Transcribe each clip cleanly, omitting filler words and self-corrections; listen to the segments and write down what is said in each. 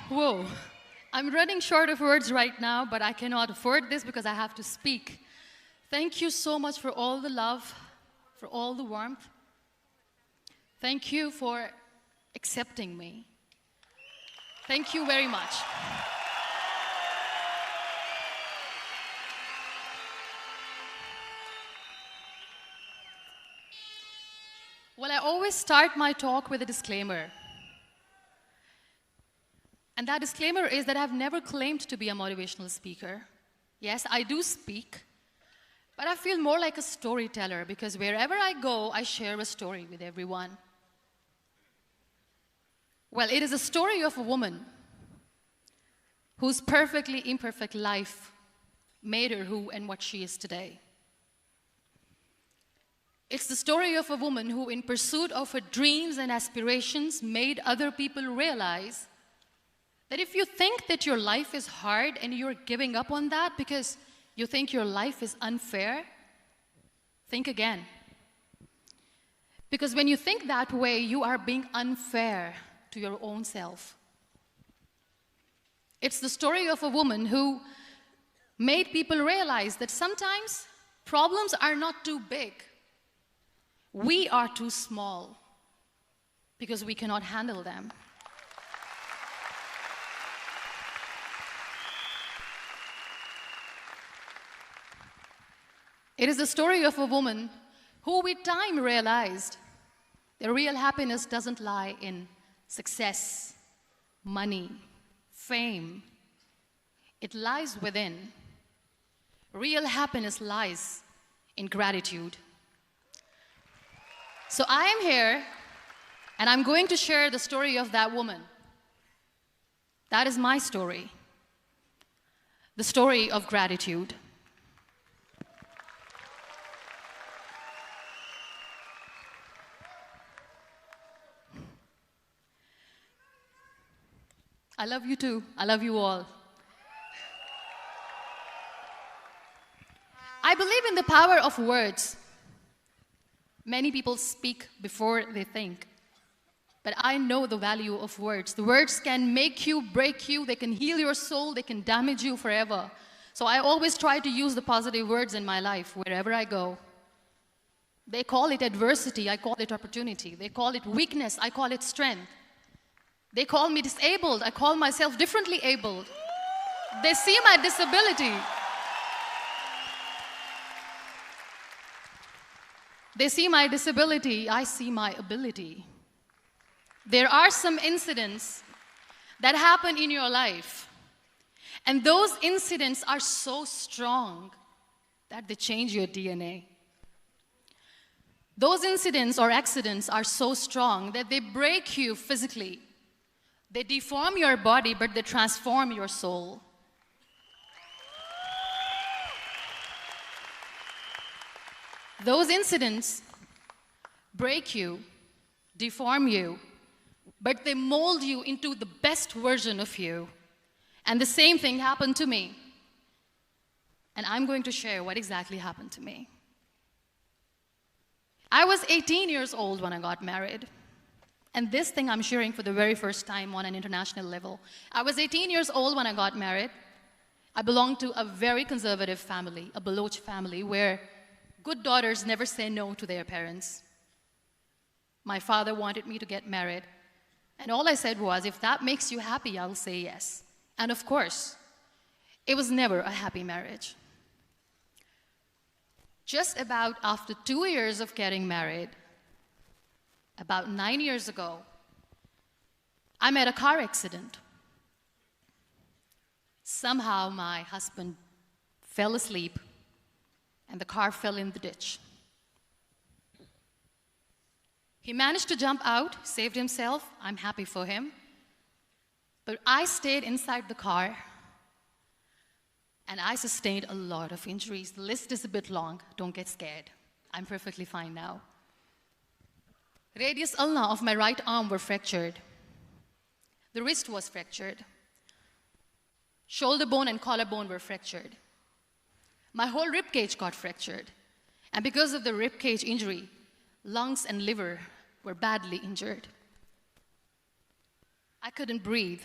Whoa. I'm running short of words right now, but I cannot afford this because I have to speak. Thank you so much for all the love, for all the warmth. Thank you for accepting me. Thank you very much. Well, I always start my talk with a disclaimer. And that disclaimer is that I've never claimed to be a motivational speaker. Yes, I do speak, but I feel more like a storyteller because wherever I go, I share a story with everyone. Well, it is a story of a woman whose perfectly imperfect life made her who and what she is today. It's the story of a woman who, in pursuit of her dreams and aspirations, made other people realize that if you think that your life is hard and you're giving up on that because you think your life is unfair, think again. Because when you think that way, you are being unfair to your own self. It's the story of a woman who made people realize that sometimes problems are not too big. We are too small because we cannot handle them. It is the story of a woman who with time realized that real happiness doesn't lie in success, money, fame. It lies within. Real happiness lies in gratitude. So I am here, and I'm going to share the story of that woman. That is my story. The story of gratitude. I love you too. I love you all. I believe in the power of words. Many people speak before they think. But I know the value of words. The words can make you, break you, they can heal your soul, they can damage you forever. So I always try to use the positive words in my life wherever I go. They call it adversity, I call it opportunity. They call it weakness, I call it strength. They call me disabled, I call myself differently abled. They see my disability. They see my disability, I see my ability. There are some incidents that happen in your life, and those incidents are so strong that they change your DNA. Those incidents or accidents are so strong that they break you physically. They deform your body, but they transform your soul. Those incidents break you, deform you, but they mold you into the best version of you. And the same thing happened to me. And I'm going to share what exactly happened to me. I was 18 years old when I got married. And this thing I'm sharing for the very first time on an international level. I was 18 years old when I got married. I belonged to a very conservative family, a Baloch family, where good daughters never say no to their parents. My father wanted me to get married. And all I said was, if that makes you happy, I'll say yes. And of course, it was never a happy marriage. Just about after 2 years of getting married, about 9 years ago, I met a car accident. Somehow my husband fell asleep and the car fell in the ditch. He managed to jump out, saved himself. I'm happy for him. But I stayed inside the car and I sustained a lot of injuries. The list is a bit long. Don't get scared. I'm perfectly fine now. Radius ulna of my right arm were fractured. The wrist was fractured. Shoulder bone and collarbone were fractured. My whole rib cage got fractured. And because of the rib cage injury, lungs and liver were badly injured. I couldn't breathe.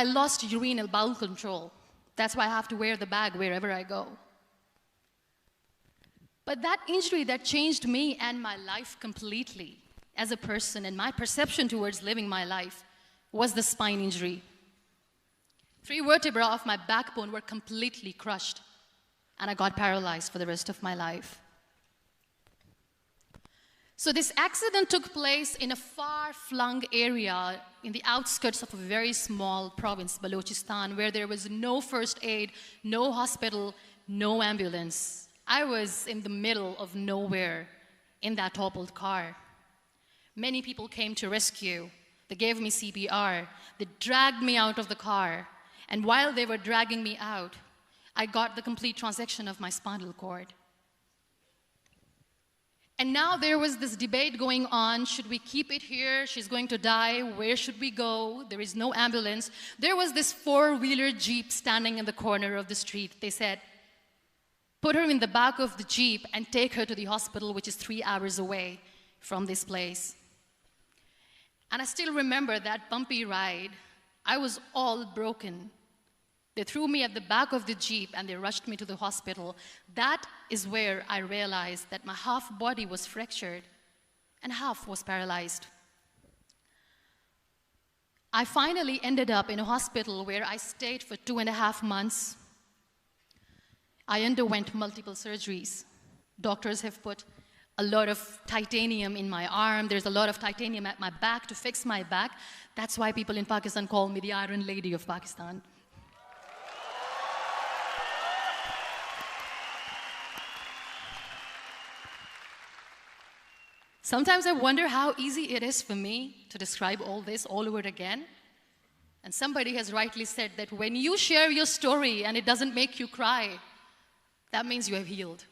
I lost urinary bowel control. That's why I have to wear the bag wherever I go. But that injury that changed me and my life completely as a person and my perception towards living my life was the spine injury. 3 vertebrae of my backbone were completely crushed, and I got paralyzed for the rest of my life. So this accident took place in a far-flung area in the outskirts of a very small province, Balochistan, where there was no first aid, no hospital, no ambulance. I was in the middle of nowhere in that toppled car. Many people came to rescue. They gave me CPR. They dragged me out of the car. And while they were dragging me out, I got the complete transection of my spinal cord. And now there was this debate going on. Should we keep it here? She's going to die. Where should we go? There is no ambulance. There was this 4-wheeler Jeep standing in the corner of the street. They said, put her in the back of the Jeep and take her to the hospital, which is 3 hours away from this place. And I still remember that bumpy ride. I was all broken. They threw me at the back of the Jeep and they rushed me to the hospital. That is where I realized that my half body was fractured and half was paralyzed. I finally ended up in a hospital where I stayed for 2.5 months. I underwent multiple surgeries. Doctors have put a lot of titanium in my arm. There's a lot of titanium at my back to fix my back. That's why people in Pakistan call me the Iron Lady of Pakistan. Sometimes I wonder how easy it is for me to describe all this all over again. And somebody has rightly said that when you share your story and it doesn't make you cry, that means you have healed.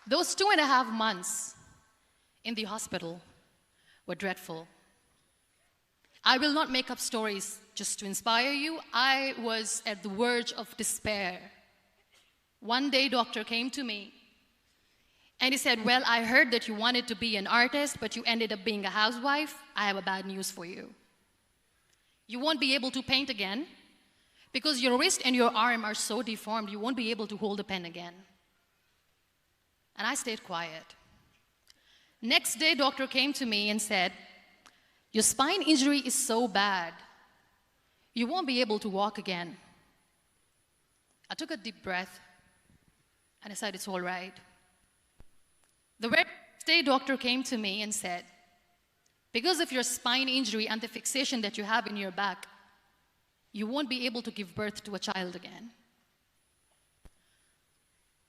Those 2.5 months in the hospital were dreadful. I will not make up stories just to inspire you. I was at the verge of despair. One day, doctor came to me and he said, well, I heard that you wanted to be an artist, but you ended up being a housewife. I have a bad news for you. You won't be able to paint again because your wrist and your arm are so deformed, you won't be able to hold a pen again. And I stayed quiet. Next day, doctor came to me and said, your spine injury is so bad, you won't be able to walk again. I took a deep breath and I said, it's all right. The very next day, doctor came to me and said, because of your spine injury and the fixation that you have in your back, you won't be able to give birth to a child again.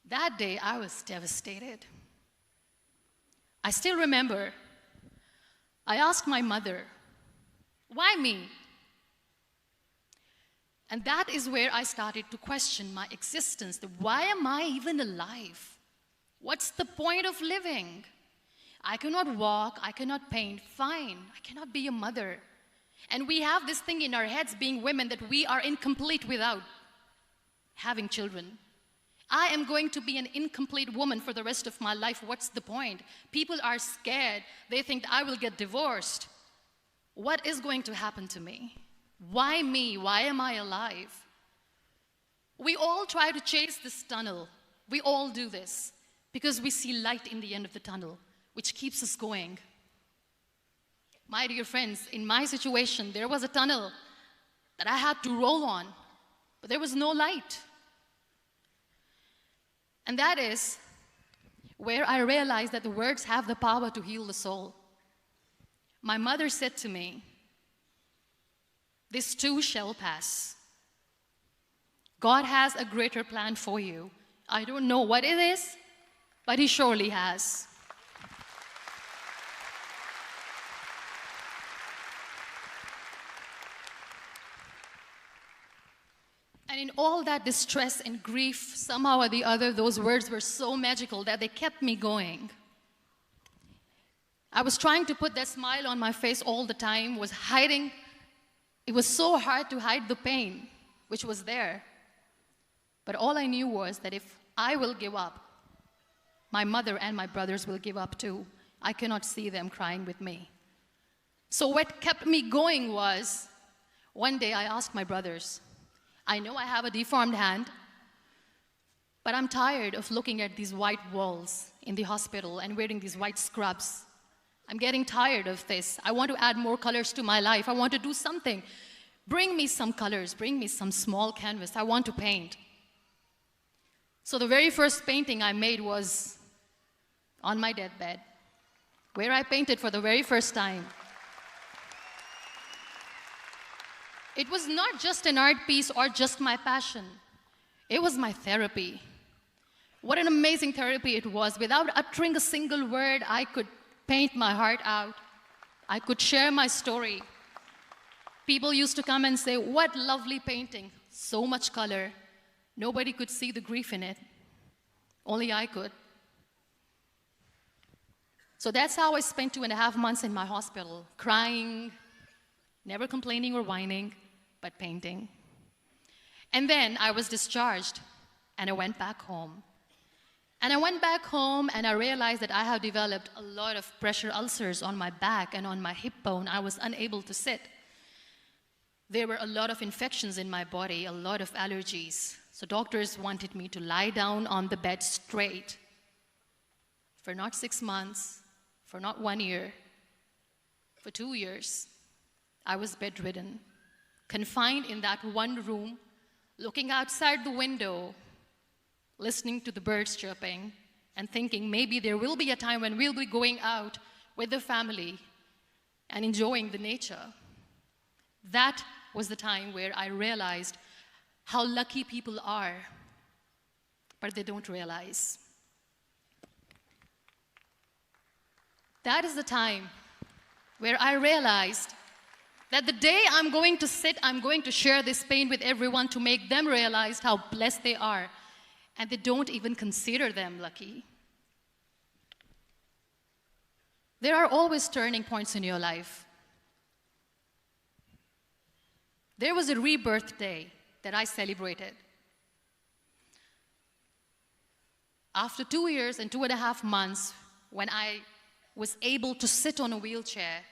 That day, I was devastated. I still remember, I asked my mother, why me? And that is where I started to question my existence. Why am I even alive? What's the point of living? I cannot walk, I cannot paint, fine. I cannot be a mother. And we have this thing in our heads, being women, that we are incomplete without having children. I am going to be an incomplete woman for the rest of my life. What's the point? People are scared. They think I will get divorced. What is going to happen to me? Why me? Why am I alive? We all try to chase this tunnel. We all do this because we see light in the end of the tunnel, which keeps us going. My dear friends, in my situation, there was a tunnel that I had to roll on, but there was no light. And that is where I realized that the words have the power to heal the soul. My mother said to me, this too shall pass. God has a greater plan for you. I don't know what it is, but He surely has. And in all that distress and grief, somehow or the other, those words were so magical that they kept me going. I was trying to put that smile on my face all the time, was hiding. It was so hard to hide the pain, which was there. But all I knew was that if I will give up, my mother and my brothers will give up too. I cannot see them crying with me. So what kept me going was, one day I asked my brothers, I know I have a deformed hand, but I'm tired of looking at these white walls in the hospital and wearing these white scrubs. I'm getting tired of this. I want to add more colors to my life. I want to do something. Bring me some colors. Bring me some small canvas. I want to paint. So the very first painting I made was on my deathbed, where I painted for the very first time. It was not just an art piece or just my passion. It was my therapy. What an amazing therapy it was. Without uttering a single word, I could paint my heart out. I could share my story. People used to come and say, what lovely painting, so much color. Nobody could see the grief in it. Only I could. So that's how I spent 2.5 months in my hospital, crying, never complaining or whining, but painting. And then I was discharged, and I went back home. And I went back home, and I realized that I have developed a lot of pressure ulcers on my back and on my hip bone. I was unable to sit. There were a lot of infections in my body, a lot of allergies. So doctors wanted me to lie down on the bed straight for not 6 months, for not 1 year, for 2 years. I was bedridden, confined in that one room, looking outside the window, listening to the birds chirping, and thinking maybe there will be a time when we'll be going out with the family and enjoying the nature. That was the time where I realized how lucky people are, but they don't realize. That is the time where I realized that the day I'm going to sit, I'm going to share this pain with everyone to make them realize how blessed they are, and they don't even consider them lucky. There are always turning points in your life. There was a rebirth day that I celebrated. After 2 years and 2.5 months, when I was able to sit on a wheelchair,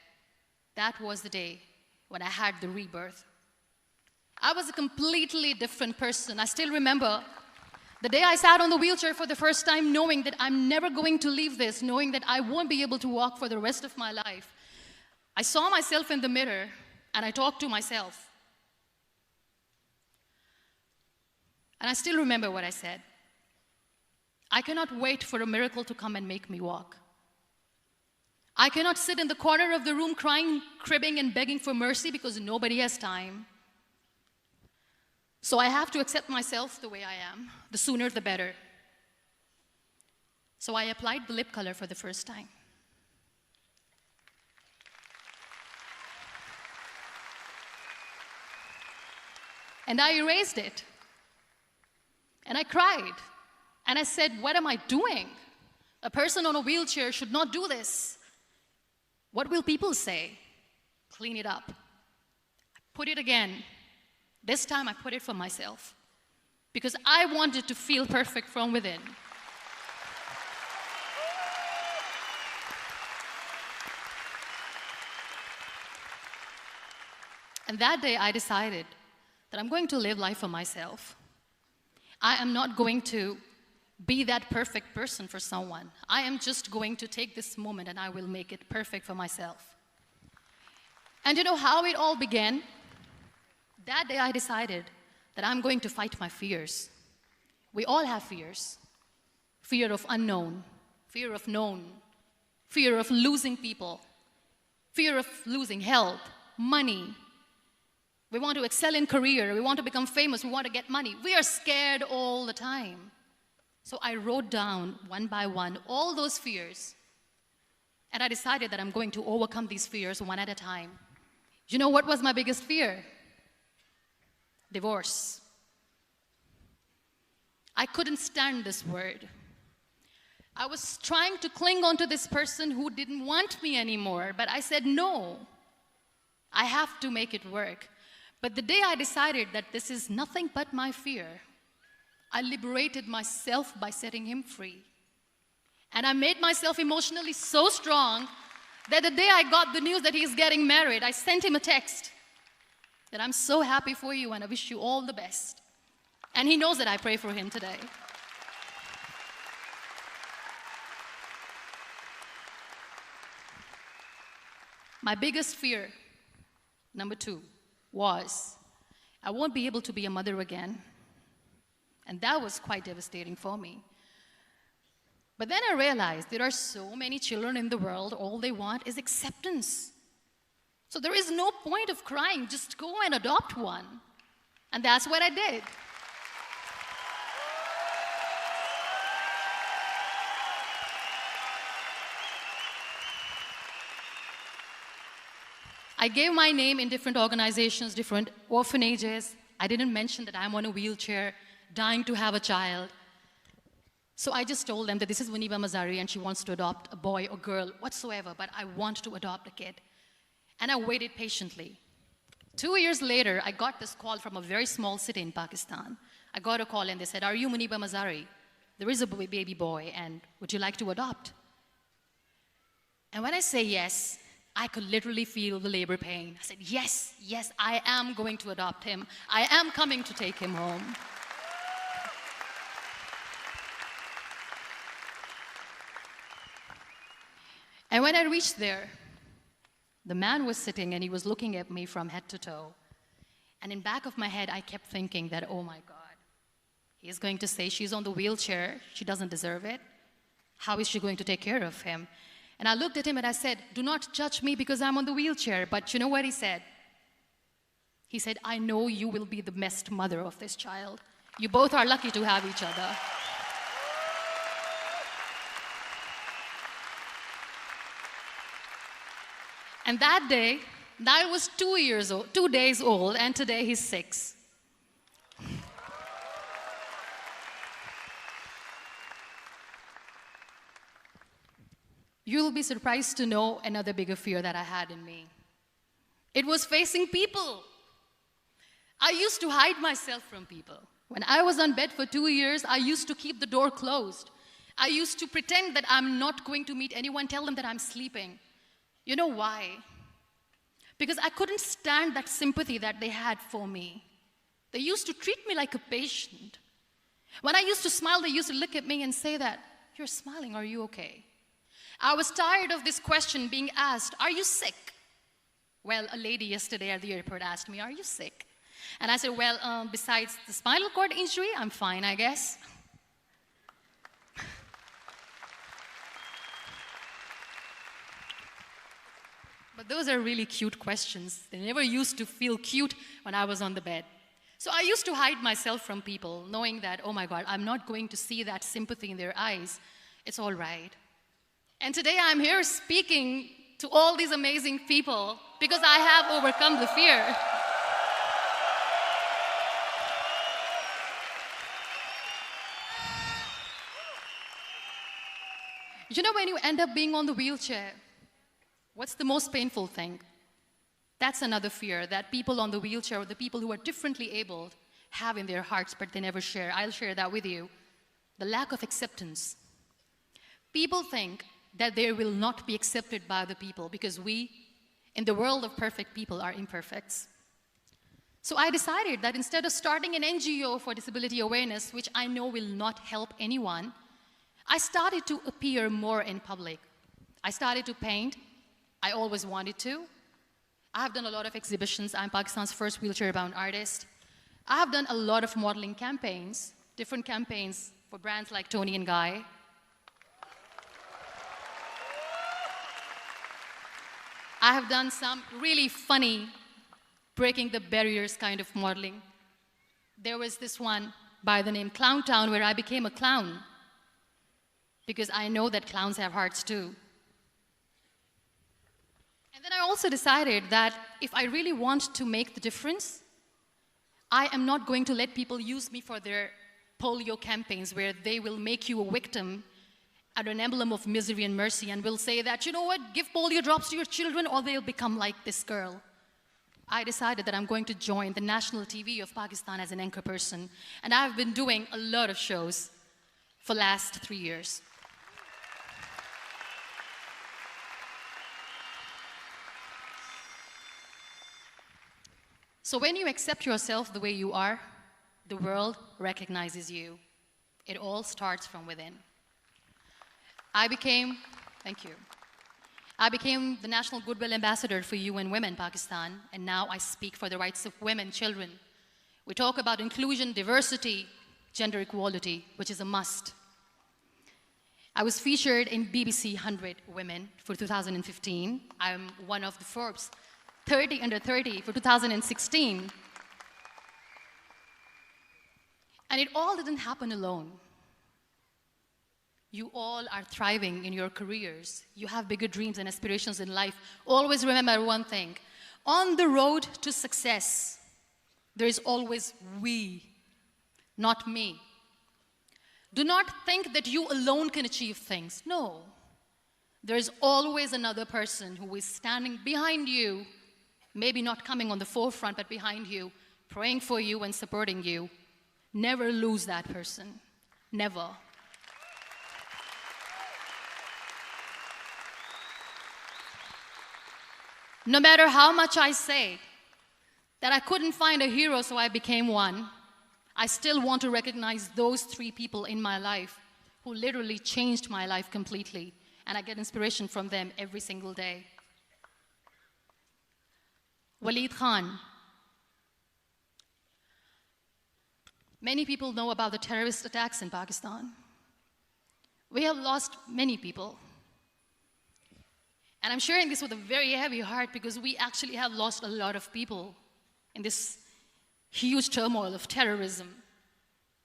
that was the day when I had the rebirth. I was a completely different person. I still remember the day I sat on the wheelchair for the first time, knowing that I'm never going to leave this, knowing that I won't be able to walk for the rest of my life. I saw myself in the mirror, and I talked to myself. And I still remember what I said. I cannot wait for a miracle to come and make me walk. I cannot sit in the corner of the room crying, cribbing, and begging for mercy because nobody has time. So I have to accept myself the way I am. The sooner, the better. So I applied the lip color for the first time. And I erased it. And I cried. And I said, what am I doing? A person on a wheelchair should not do this. What will people say? Clean it up. I put it again. This time I put it for myself. Because I wanted to feel perfect from within. And that day I decided that I'm going to live life for myself. I am not going to be that perfect person for someone. I am just going to take this moment and I will make it perfect for myself. And you know how it all began? That day I decided that I'm going to fight my fears. We all have fears. Fear of unknown, fear of known, fear of losing people, fear of losing health, money. We want to excel in career, we want to become famous, we want to get money. We are scared all the time. So I wrote down one by one all those fears. And I decided that I'm going to overcome these fears one at a time. You know what was my biggest fear? Divorce. I couldn't stand this word. I was trying to cling on to this person who didn't want me anymore, but I said no. I have to make it work. But the day I decided that this is nothing but my fear, I liberated myself by setting him free. And I made myself emotionally so strong that the day I got the news that he's getting married, I sent him a text that I'm so happy for you and I wish you all the best. And he knows that I pray for him today. My biggest fear, number 2, was I won't be able to be a mother again. And that was quite devastating for me. But then I realized there are so many children in the world, all they want is acceptance. So there is no point of crying, just go and adopt one. And that's what I did. I gave my name in different organizations, different orphanages. I didn't mention that I'm on a wheelchair, dying to have a child. So I just told them that this is MUNIBA Mazari and she wants to adopt a boy or girl, whatsoever, but I want to adopt a kid. And I waited patiently. 2 years later, I got this call from a very small city in Pakistan. I got a call and they said, "Are you MUNIBA Mazari? There is a baby boy and would you like to adopt?" And when I say yes, I could literally feel the labor pain. I said, yes, yes, I am going to adopt him. I am coming to take him home. And when I reached there, the man was sitting and he was looking at me from head to toe. And in back of my head, I kept thinking that, oh my God, he is going to say she's on the wheelchair, she doesn't deserve it. How is she going to take care of him? And I looked at him and I said, do not judge me because I'm on the wheelchair. But you know what he said? He said, I know you will be the best mother of this child. You both are lucky to have each other. And that day, I was 2 days old, and today he's 6. You'll be surprised to know another bigger fear that I had in me. It was facing people. I used to hide myself from people. When I was on bed for 2 years, I used to keep the door closed. I used to pretend that I'm not going to meet anyone, tell them that I'm sleeping. You know why? Because I couldn't stand that sympathy that they had for me. They used to treat me like a patient. When I used to smile, they used to look at me and say that, "You're smiling, are you okay?" I was tired of this question being asked, "Are you sick?" Well, a lady yesterday at the airport asked me, "Are you sick?" And I said, well, besides the spinal cord injury, I'm fine, I guess. But those are really cute questions. They never used to feel cute when I was on the bed. So I used to hide myself from people, knowing that, oh my God, I'm not going to see that sympathy in their eyes. It's all right. And today I'm here speaking to all these amazing people because I have overcome the fear. You know, when you end up being on the wheelchair, what's the most painful thing? That's another fear that people on the wheelchair or the people who are differently abled have in their hearts, but they never share. I'll share that with you. The lack of acceptance. People think that they will not be accepted by the people because we, in the world of perfect people, are imperfects. So I decided that instead of starting an NGO for disability awareness, which I know will not help anyone, I started to appear more in public. I started to paint. I always wanted to. I have done a lot of exhibitions. I'm Pakistan's first wheelchair-bound artist. I have done a lot of modeling campaigns, different campaigns for brands like Tony and Guy. I have done some really funny, breaking the barriers kind of modeling. There was this one by the name Clown Town where I became a clown because I know that clowns have hearts too. And then I also decided that if I really want to make the difference, I am not going to let people use me for their polio campaigns where they will make you a victim and an emblem of misery and mercy and will say that, you know what, give polio drops to your children or they'll become like this girl. I decided that I'm going to join the national TV of Pakistan as an anchor person. And I've been doing a lot of shows for the last 3 years. So when you accept yourself the way you are, the world recognizes you. It all starts from within. Thank you. I became the National Goodwill Ambassador for UN Women Pakistan, and now I speak for the rights of women, children. We talk about inclusion, diversity, gender equality, which is a must. I was featured in BBC 100 Women for 2015. I'm one of the Forbes 30 under 30 for 2016. And it all didn't happen alone. You all are thriving in your careers. You have bigger dreams and aspirations in life. Always remember one thing. On the road to success, there is always we, not me. Do not think that you alone can achieve things. No. There is always another person who is standing behind you, maybe not coming on the forefront, but behind you, praying for you and supporting you. Never lose that person. Never. No matter how much I say that I couldn't find a hero, so I became one, I still want to recognize those 3 people in my life who literally changed my life completely, and I get inspiration from them every single day. Waleed Khan. Many people know about the terrorist attacks in Pakistan. We have lost many people. And I'm sharing this with a very heavy heart because we actually have lost a lot of people in this huge turmoil of terrorism.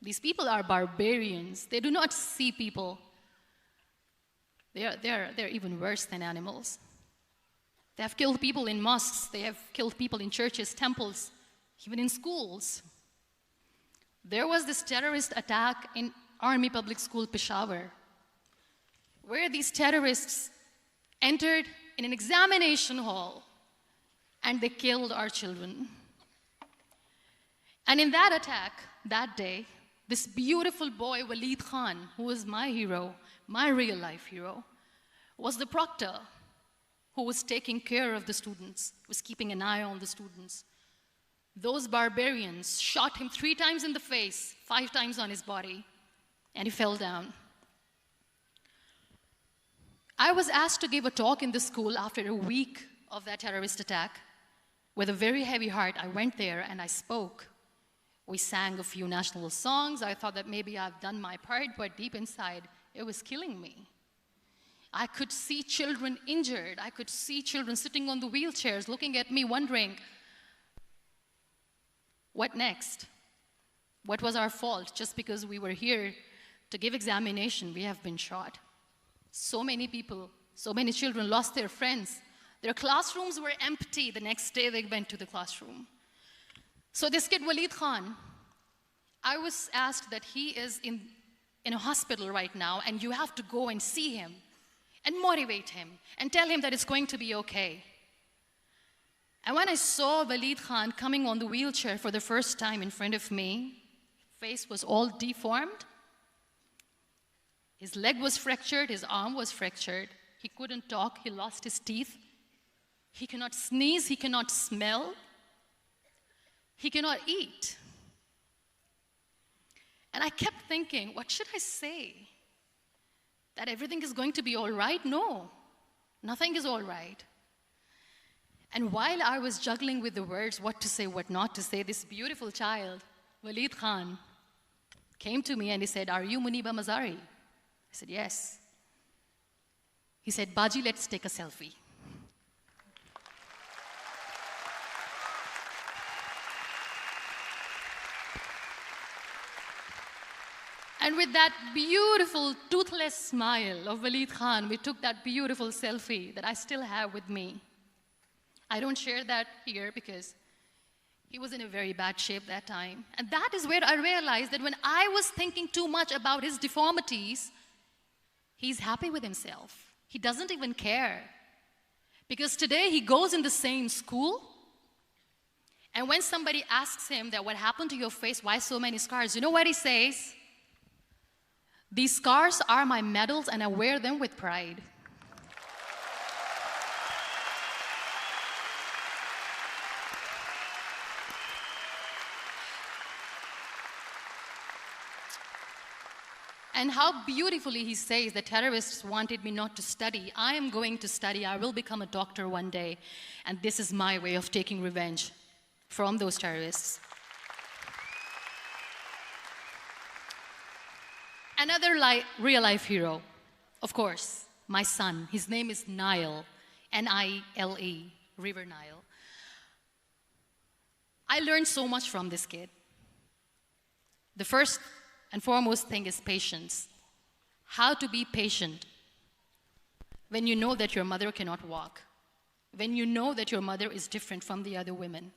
These people are barbarians. They do not see people. They're even worse than animals. They have killed people in mosques. They have killed people in churches, temples, even in schools. There was this terrorist attack in Army Public School, Peshawar, where these terrorists entered in an examination hall and they killed our children. And in that attack, that day, this beautiful boy, Waleed Khan, who was my hero, my real life hero, was the proctor who was taking care of the students, was keeping an eye on the students. Those barbarians shot him 3 times in the face, 5 times on his body, and he fell down. I was asked to give a talk in the school after a week of that terrorist attack. With a very heavy heart, I went there and I spoke. We sang a few national songs. I thought that maybe I've done my part, but deep inside, it was killing me. I could see children injured. I could see children sitting on the wheelchairs, looking at me, wondering, what next? What was our fault? Just because we were here to give examination, we have been shot. So many people, so many children lost their friends. Their classrooms were empty. The next day they went to the classroom. So this kid, Waleed Khan, I was asked that he is in a hospital right now, and you have to go and see him and motivate him and tell him that it's going to be okay. And when I saw Waleed Khan coming on the wheelchair for the first time in front of me, face was all deformed. His leg was fractured, his arm was fractured. He couldn't talk, he lost his teeth. He cannot sneeze, he cannot smell. He cannot eat. And I kept thinking, what should I say? That everything is going to be all right? No, nothing is all right. And while I was juggling with the words, what to say, what not to say, this beautiful child, Waleed Khan, came to me and he said, "Are you MUNIBA Mazari?" I said, "Yes." He said, "Baji, let's take a selfie." And with that beautiful, toothless smile of Waleed Khan, we took that beautiful selfie that I still have with me. I don't share that here because he was in a very bad shape that time. And that is where I realized that when I was thinking too much about his deformities, he's happy with himself. He doesn't even care. Because today he goes in the same school, and when somebody asks him that, "What happened to your face? Why so many scars?" You know what he says? "These scars are my medals and I wear them with pride." and how beautifully he says the terrorists wanted me not to study. I am going to study. I will become a doctor one day. And this is my way of taking revenge from those terrorists. Another real-life hero, of course, my son. His name is Nile, N-I-L-E, River Nile. I learned so much from this kid. The first and foremost thing is patience. How to be patient when you know that your mother cannot walk, when you know that your mother is different from the other women,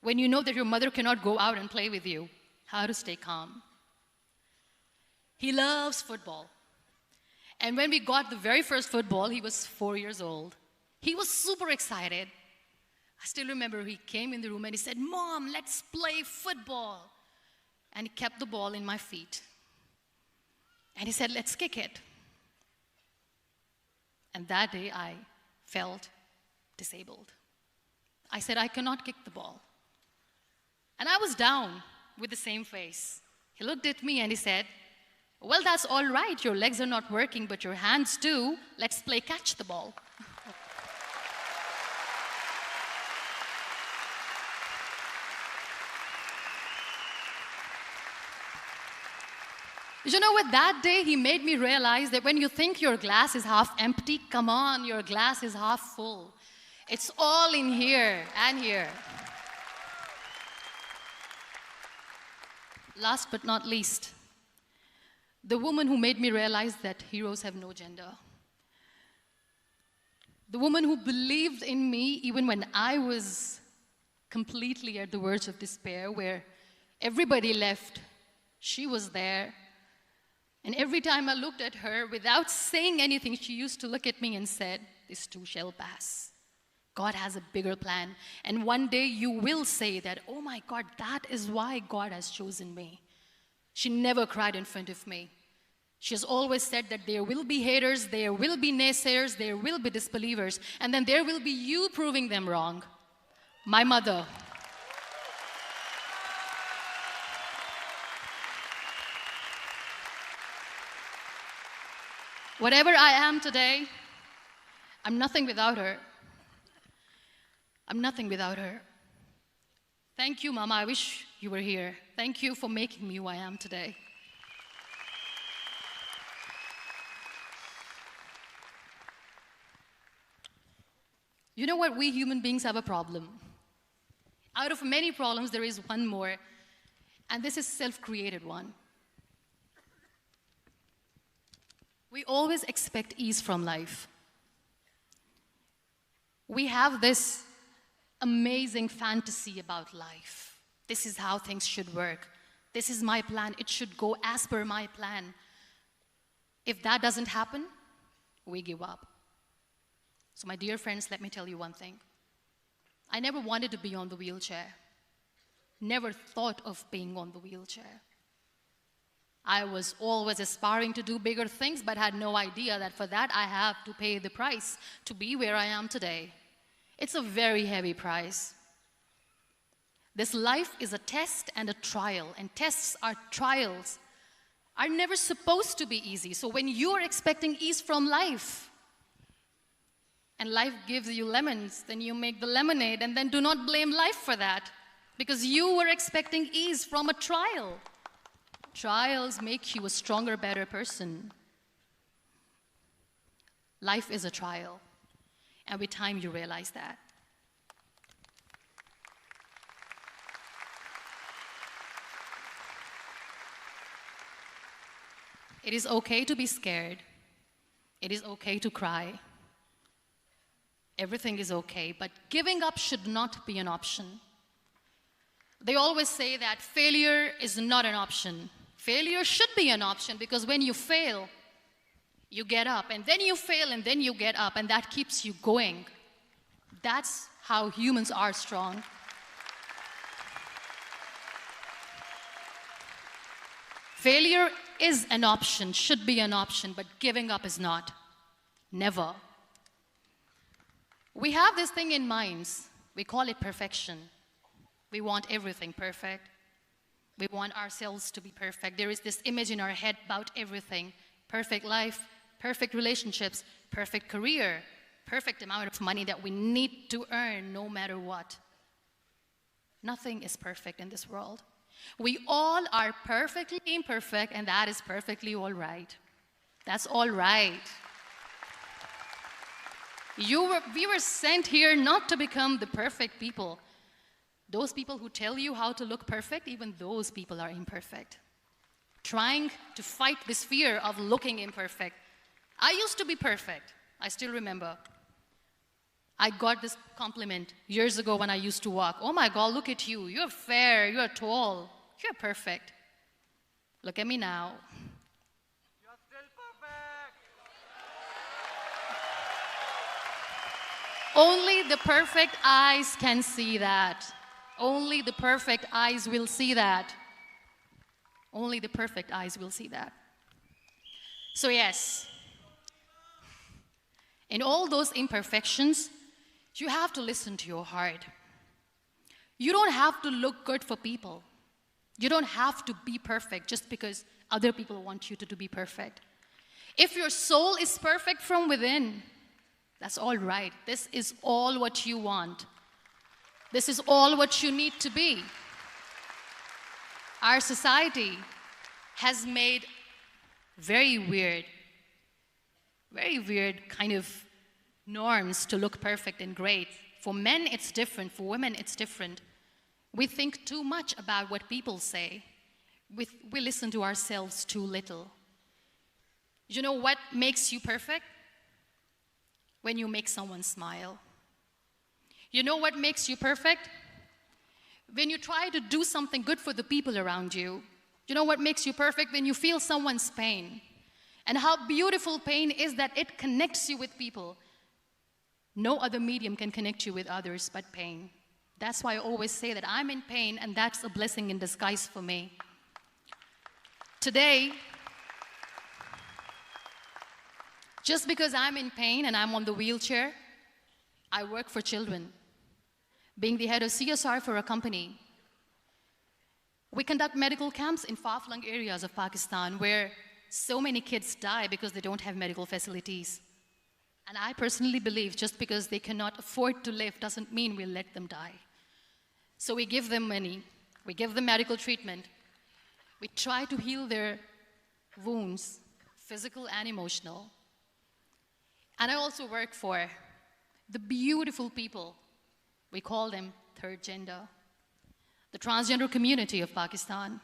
when you know that your mother cannot go out and play with you, how to stay calm. He loves football. And when we got the very first football, he was 4 years old. He was super excited. I still remember he came in the room and he said, "Mom, let's play football." And he kept the ball in my feet. And he said, "Let's kick it." And that day I felt disabled. I said, "I cannot kick the ball." And I was down with the same face. He looked at me and he said, "Well, that's all right. Your legs are not working, but your hands do. Let's play catch the ball." You know what? That day he made me realize that when you think your glass is half empty, come on, your glass is half full. It's all in here and here. Last but not least, the woman who made me realize that heroes have no gender. The woman who believed in me even when I was completely at the verge of despair, where everybody left, she was there. And every time I looked at her, without saying anything, she used to look at me and said, "This too shall pass. God has a bigger plan. And one day you will say that, oh my God, that is why God has chosen me." She never cried in front of me. She has always said that there will be haters, there will be naysayers, there will be disbelievers, and then there will be you proving them wrong. My mother. Whatever I am today, I'm nothing without her. I'm nothing without her. Thank you, Mama. I wish you were here. Thank you for making me who I am today. You know what? We human beings have a problem. Out of many problems, there is one more, and this is a self-created one. We always expect ease from life. We have this amazing fantasy about life. This is how things should work. This is my plan. It should go as per my plan. If that doesn't happen, we give up. So my dear friends, let me tell you one thing. I never wanted to be on the wheelchair. Never thought of being on the wheelchair. I was always aspiring to do bigger things, but had no idea that for that I have to pay the price to be where I am today. It's a very heavy price. This life is a test and a trial, and tests are trials are never supposed to be easy. So when you are expecting ease from life, and life gives you lemons, then you make the lemonade, and then do not blame life for that, because you were expecting ease from a trial. Trials make you a stronger, better person. Life is a trial, and with time you realize that. It is okay to be scared. It is okay to cry. Everything is okay, but giving up should not be an option. They always say that failure is not an option. Failure should be an option, because when you fail, you get up, and then you fail, and then you get up, and that keeps you going. That's how humans are strong. Failure is an option, should be an option, but giving up is not. Never. We have this thing in minds. We call it perfection. We want everything perfect. We want ourselves to be perfect. There is this image in our head about everything. Perfect life, perfect relationships, perfect career, perfect amount of money that we need to earn no matter what. Nothing is perfect in this world. We all are perfectly imperfect, and that is perfectly all right. That's all right. We were sent here not to become the perfect people. Those people who tell you how to look perfect, even those people are imperfect. Trying to fight this fear of looking imperfect. I used to be perfect. I still remember. I got this compliment years ago when I used to walk. Oh my God, look at you. You're fair, you're tall, you're perfect. Look at me now. You're still perfect. Only the perfect eyes can see that. Only the perfect eyes will see that. Only the perfect eyes will see that. So yes, in all those imperfections, you have to listen to your heart. You don't have to look good for people. You don't have to be perfect just because other people want you to be perfect. If your soul is perfect from within, that's all right. This is all what you want. This is all what you need to be. Our society has made very weird kind of norms to look perfect and great. For men, it's different. For women, it's different. We think too much about what people say. We listen to ourselves too little. You know what makes you perfect? When you make someone smile. You know what makes you perfect? When you try to do something good for the people around you. You know what makes you perfect? When you feel someone's pain. And how beautiful pain is that it connects you with people. No other medium can connect you with others but pain. That's why I always say that I'm in pain, and that's a blessing in disguise for me. Today, just because I'm in pain and I'm on the wheelchair, I work for children. Being the head of CSR for a company, we conduct medical camps in far-flung areas of Pakistan where so many kids die because they don't have medical facilities. And I personally believe just because they cannot afford to live doesn't mean we'll let them die. So we give them money, we give them medical treatment, we try to heal their wounds, physical and emotional. And I also work for the beautiful people, we call them third gender, the transgender community of Pakistan.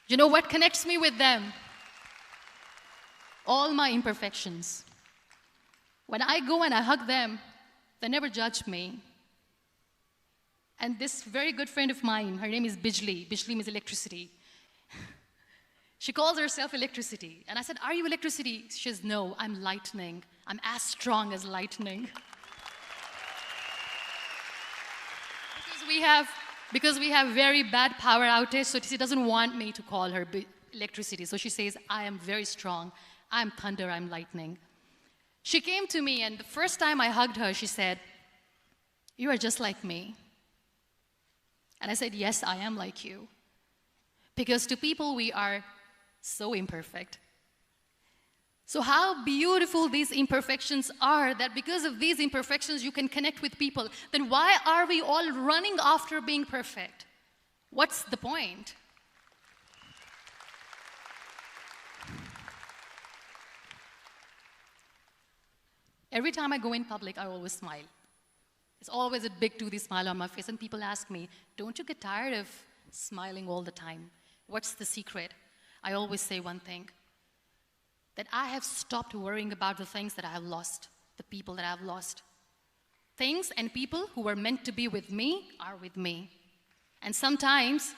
You know what connects me with them? All my imperfections. When I go and I hug them, they never judge me. And this very good friend of mine, her name is Bijli. Bijli means electricity. She calls herself electricity. And I said, are you electricity? She says, no, I'm lightning. I'm as strong as lightning. Because we have very bad power outage, so she doesn't want me to call her electricity. So she says, I am very strong. I'm thunder, I'm lightning. She came to me, and the first time I hugged her, she said, you are just like me. And I said, yes, I am like you. Because to people, we are so imperfect. So how beautiful these imperfections are, that because of these imperfections, you can connect with people. Then why are we all running after being perfect? What's the point? Every time I go in public, I always smile. It's always a big toothy smile on my face, and people ask me, don't you get tired of smiling all the time? What's the secret? I always say one thing, that I have stopped worrying about the things that I have lost, the people that I have lost. Things and people who were meant to be with me are with me. And sometimes,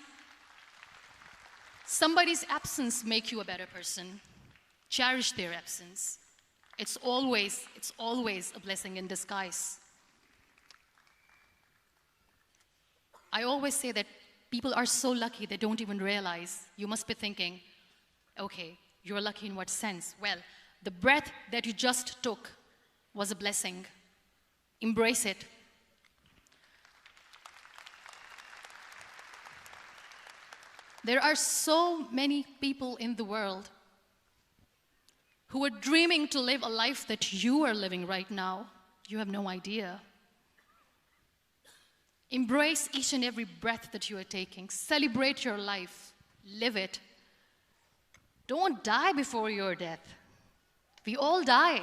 somebody's absence makes you a better person. Cherish their absence. It's always a blessing in disguise. I always say that people are so lucky they don't even realize. You must be thinking, okay, you're lucky in what sense? Well, the breath that you just took was a blessing. Embrace it. There are so many people in the world who are dreaming to live a life that you are living right now. You have no idea. Embrace each and every breath that you are taking. Celebrate your life. Live it. Don't die before your death. We all die.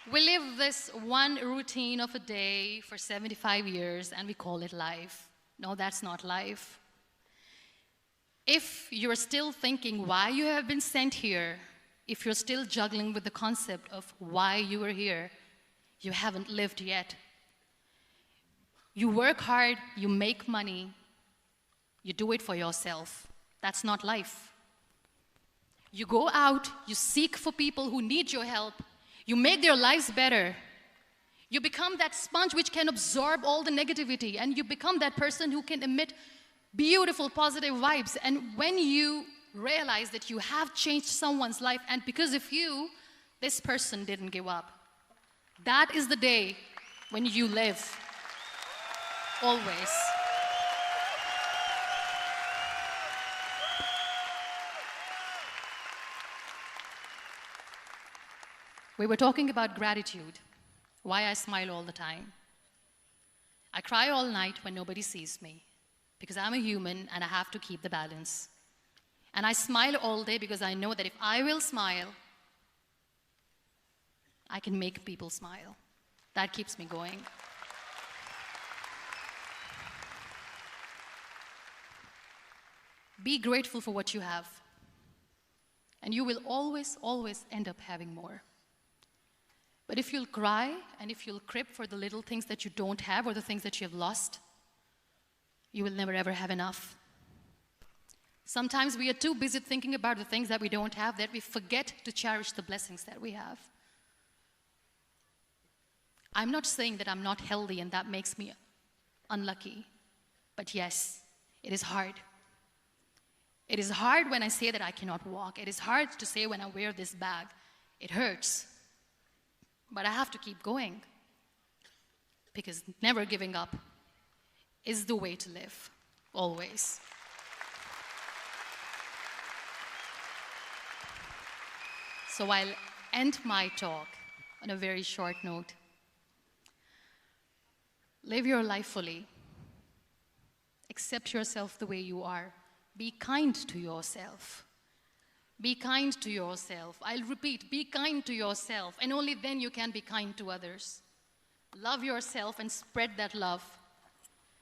We live this one routine of a day for 75 years and we call it life. No, that's not life. If you're still thinking why you have been sent here, if you're still juggling with the concept of why you are here, you haven't lived yet. You work hard, you make money, you do it for yourself. That's not life. You go out, you seek for people who need your help, you make their lives better. You become that sponge which can absorb all the negativity, and you become that person who can emit beautiful, positive vibes. And when you realize that you have changed someone's life, and because of you, this person didn't give up, that is the day when you live. Always. We were talking about gratitude, why I smile all the time. I cry all night when nobody sees me, because I'm a human and I have to keep the balance. And I smile all day because I know that if I will smile, I can make people smile. That keeps me going. Be grateful for what you have, and you will always, always end up having more. But if you'll cry and if you'll crib for the little things that you don't have or the things that you have lost, you will never ever have enough. Sometimes we are too busy thinking about the things that we don't have that we forget to cherish the blessings that we have. I'm not saying that I'm not healthy and that makes me unlucky, but yes, it is hard. It is hard when I say that I cannot walk. It is hard to say when I wear this bag. It hurts. But I have to keep going, because never giving up is the way to live, always. So I'll end my talk on a very short note. Live your life fully. Accept yourself the way you are. Be kind to yourself. Be kind to yourself. I'll repeat, be kind to yourself, and only then you can be kind to others. Love yourself and spread that love.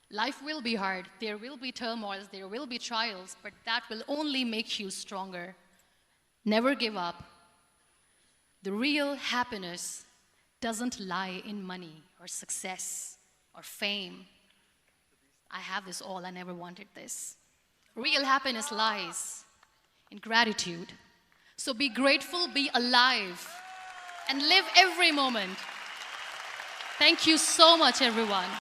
Life will be hard. There will be turmoils, there will be trials, but that will only make you stronger. Never give up. The real happiness doesn't lie in money or success or fame. I have this all, I never wanted this. Real happiness lies in gratitude. So be grateful, be alive, and live every moment. Thank you so much, everyone.